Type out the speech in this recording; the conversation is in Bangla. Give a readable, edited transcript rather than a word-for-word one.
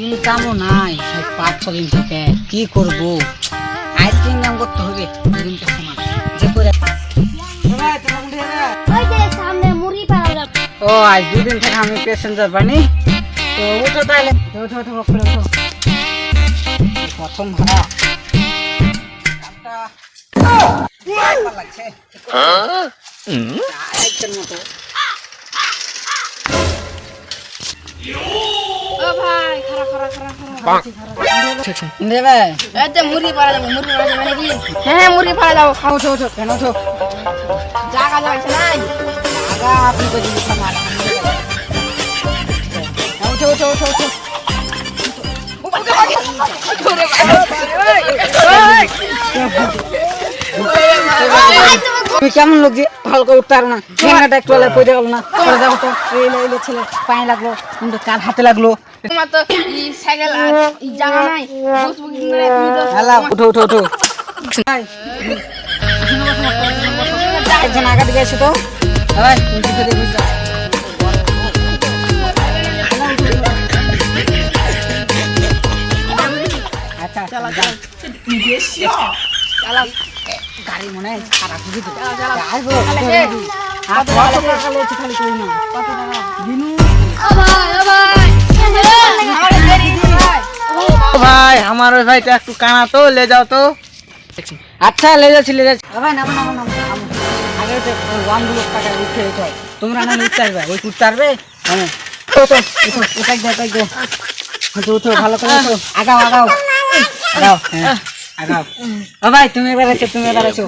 ইনকামও নাই, পাঁচ ছ দিন থেকে কি করব? আজকে ইনকাম করতে হবে দুদিনকে সমান যে করে। ওই যে সামনে মুড়ি পাওয়া যাবে। ও আজ দুদিন থেকে আমি প্যাসেঞ্জার বানি, তো উঠো তাহলে, ওঠো ওঠো ওঠো ওঠো। প্রথম ভাড়া লাগছে মতো। ও ভাই খারা খারা খারা খারা দেবে এতে মুড়ি পাওয়া যাবে, মুড়ি পাওয়া যাবে নাকি? হ্যাঁ মুড়ি পাওয়া যাবে। খাও ওঠো ওঠো কেন ওঠো জায়গা যাচ্ছে নাই। আগা আপনি তো দিদি খামার ওঠো ওঠো ওঠো ওঠো। তুমি কেমন লোক যে ভালো করে উঠতে পারো না, ঠেঙ্গাটা একটু পড়ে গেল না, পরে যাবো তো এই ছেলে পায়ে লাগলো, কিন্তু কার হাতে লাগলো। তোমার তো এই সাইকেল আর এই জায়গা নাই, বসবো কি করে? তুমি তো হ্যালো ওঠো ওঠো ওঠো। একজন আগা দিকে এসো তো ভাই, তুমি দিকে দেখে যাও। আচ্ছা চালা যাও, চালাও গাড়ি মনে হয় খারাপ হয়ে যেত। ভাই আমার ওই ভাইটা একটু কানা তো, লে যাও তো। আচ্ছা লে যাচ্ছি ভাই, নামো নামো নামো নামো। আগে ওয়ানগুলো টাকা উঠে যেতে হয়, তোমরা না উঠতে আসবে, ওই উঠতে আসবে। হ্যাঁ উঠো উঠো ভালো করে উঠো, আগাও আগাও আগাও, হ্যাঁ আগাও। ও ভাই তুমি এবার আছো, তুমি এবার আছো।